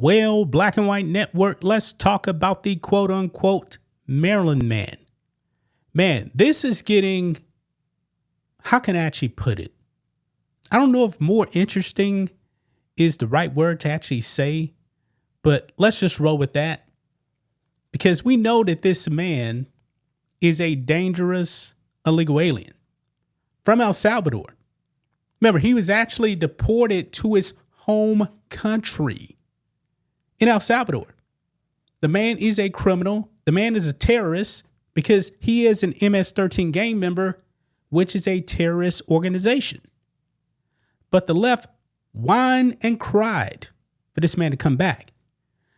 Well, Black and White Network, let's talk about the quote unquote Maryland man. Man, this is getting, how can I actually put it? I don't know if more interesting is the right word to actually say, but let's just roll with that. Because we know that this man is a dangerous illegal alien from El Salvador. Remember, he was actually deported to his home country in El Salvador. The man is a criminal. The man is a terrorist because he is an MS-13 gang member, which is a terrorist organization. But the left whined and cried for this man to come back.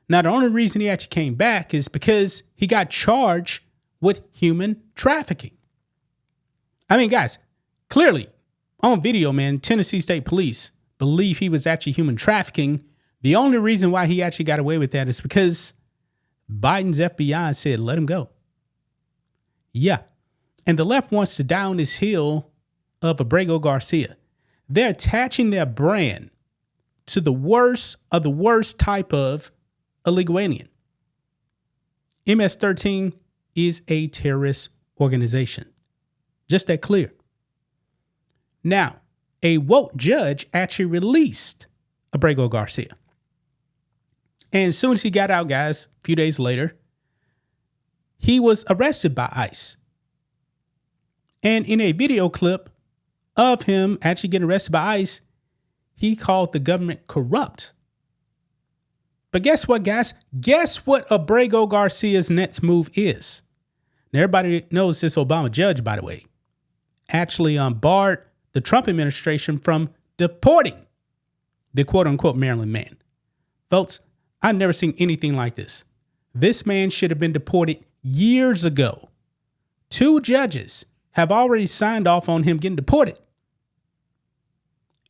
Now, the only reason he actually came back is because he got charged with human trafficking. I mean, guys, clearly on video, man, Tennessee State Police believe he was actually human trafficking. The only reason why he actually got away with that is because Biden's FBI said, let him go. Yeah. And the left wants to die on this hill of Abrego Garcia. They're attaching their brand to the worst of the worst type of illegal alien. MS-13 is a terrorist organization. Just that clear. Now, a woke judge actually released Abrego Garcia. And as soon as he got out, guys, a few days later, he was arrested by ICE. And in a video clip of him actually getting arrested by ICE, he called the government corrupt. But guess what, guys? Guess what Abrego Garcia's next move is? Now, everybody knows this Obama judge, by the way, actually barred the Trump administration from deporting the quote-unquote Maryland man. Folks, I've never seen anything like this. This man should have been deported years ago. 2 judges have already signed off on him getting deported.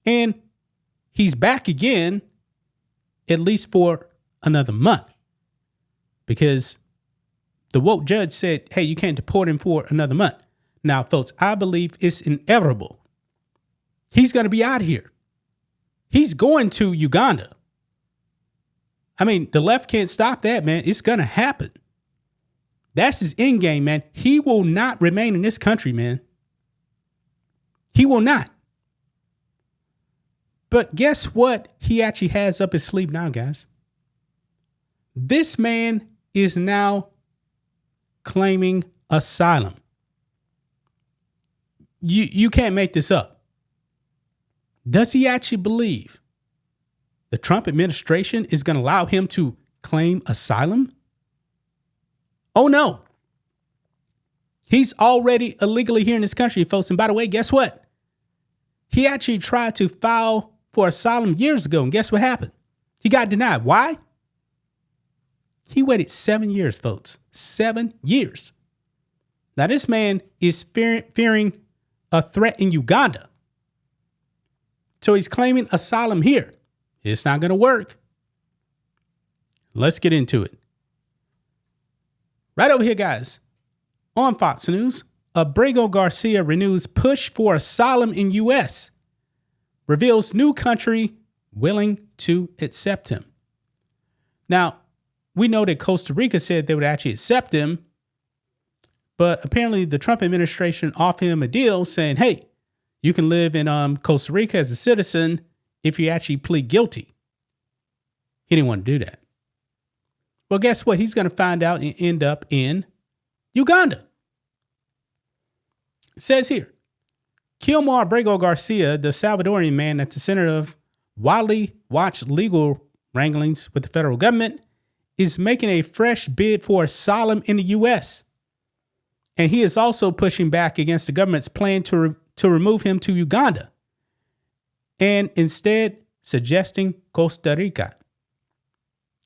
And he's back again, at least for another month. Because the woke judge said, hey, you can't deport him for another month. Now, folks, I believe it's inevitable. He's going to be out here. He's going to Uganda. I mean, the left can't stop that, man. It's going to happen. That's his end game, man. He will not remain in this country, man. He will not. But guess what he actually has up his sleeve now, guys? This man is now claiming asylum. You can't make this up. Does he actually believe the Trump administration is going to allow him to claim asylum? Oh, no. He's already illegally here in this country, folks. And by the way, guess what? He actually tried to file for asylum years ago. And guess what happened? He got denied. Why? He waited 7 years, folks. 7 years. Now, this man is fearing a threat in Uganda. So he's claiming asylum here. It's not going to work. Let's get into it. Right over here, guys. On Fox News, Abrego Garcia renews push for asylum in U.S. Reveals new country willing to accept him. Now, we know that Costa Rica said they would actually accept him. But apparently the Trump administration offered him a deal saying, hey, you can live in Costa Rica as a citizen if you actually plead guilty. He didn't want to do that. Well, guess what? He's going to find out and end up in Uganda. It says here, Kilmar Abrego Garcia, the Salvadorian man at the center of widely watched legal wranglings with the federal government, is making a fresh bid for asylum in the U.S. And he is also pushing back against the government's plan to remove him to Uganda and instead suggesting Costa Rica.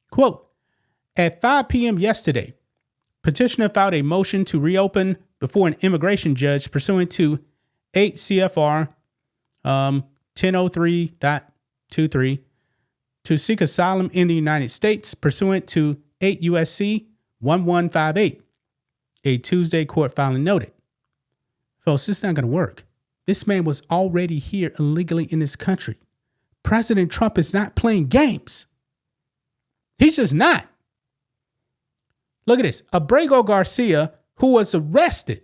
Quote, at 5 p.m. yesterday, petitioner filed a motion to reopen before an immigration judge pursuant to 8 CFR 1003.23 to seek asylum in the United States pursuant to 8 USC 1158, a Tuesday court filing noted. Folks, this is not going to work. This man was already here illegally in this country. President Trump is not playing games. He's just not. Look at this. Abrego Garcia, who was arrested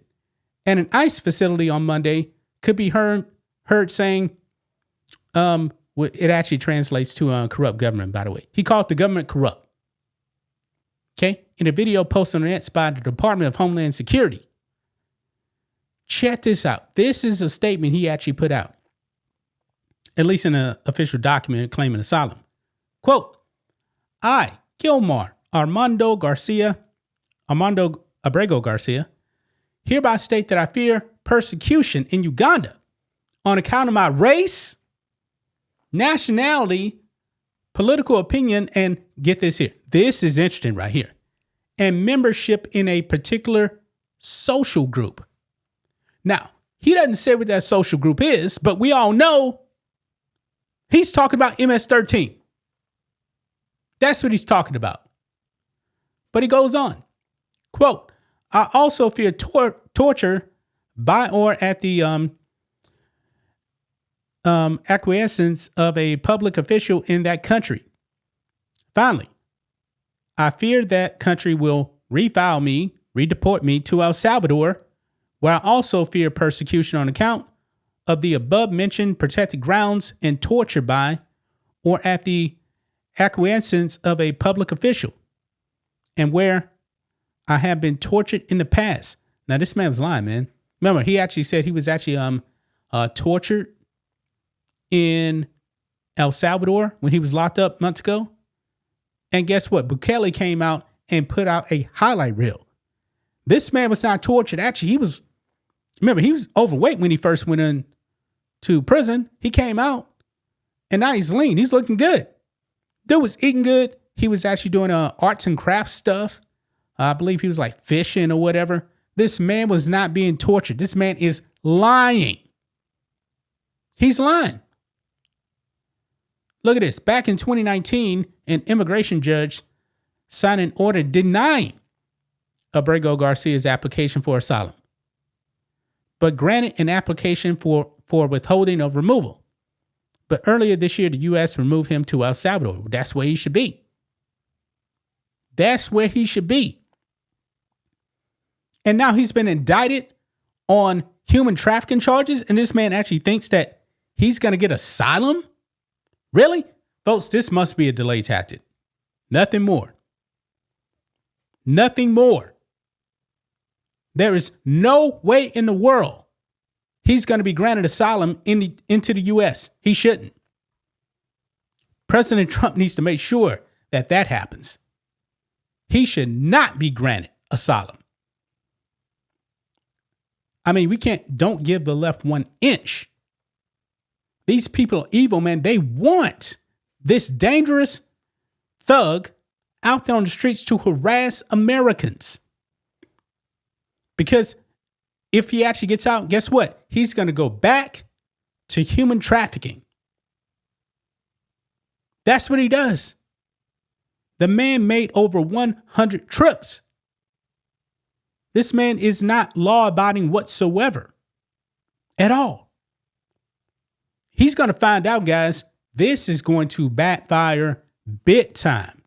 at an ICE facility on Monday, could be heard saying, it actually translates to corrupt government, by the way. He called the government corrupt. Okay? In a video posted on the net by the Department of Homeland Security. Check this out. This is a statement he actually put out, at least in an official document claiming asylum. Quote, I, Gilmar Armando Abrego Garcia, hereby state that I fear persecution in Uganda on account of my race, nationality, political opinion, and get this here. This is interesting right here. And membership in a particular social group. Now, he doesn't say what that social group is, but we all know he's talking about MS-13. That's what he's talking about. But he goes on. Quote, I also fear torture by or at the acquiescence of a public official in that country. Finally, I fear that country will redeport me to El Salvador, where I also fear persecution on account of the above mentioned protected grounds and torture by or at the acquiescence of a public official, and where I have been tortured in the past. Now, this man was lying, man. Remember, he actually said he was actually tortured in El Salvador when he was locked up months ago. And guess what? Bukele came out and put out a highlight reel. This man was not tortured. Actually, he was overweight when he first went into prison. He came out and now he's lean. He's looking good. Dude was eating good. He was actually doing arts and crafts stuff. I believe he was like fishing or whatever. This man was not being tortured. This man is lying. He's lying. Look at this. Back in 2019, an immigration judge signed an order denying Abrego Garcia's application for asylum, but granted an application for withholding of removal. But earlier this year, the U.S. removed him to El Salvador. That's where he should be. That's where he should be. And now he's been indicted on human trafficking charges, and this man actually thinks that he's going to get asylum? Really? Folks, this must be a delay tactic. Nothing more. Nothing more. There is no way in the world he's going to be granted asylum into the U.S. He shouldn't. President Trump needs to make sure that happens. He should not be granted asylum. I mean, don't give the left 1 inch. These people are evil, man. They want this dangerous thug out there on the streets to harass Americans. Because if he actually gets out, guess what? He's going to go back to human trafficking. That's what he does. The man made over 100 trips. This man is not law-abiding whatsoever. At all. He's going to find out, guys, this is going to backfire big time.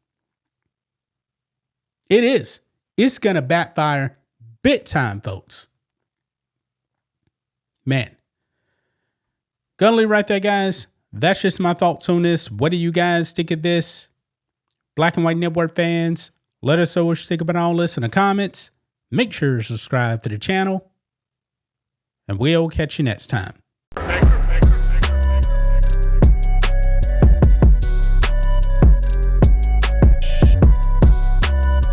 It is. It's going to backfire big time, folks. Man. Gonna leave right there, guys. That's just my thoughts on this. What do you guys think of this? Black and White Network fans, let us know what you think about all this in the comments. Make sure to subscribe to the channel, and we'll catch you next time.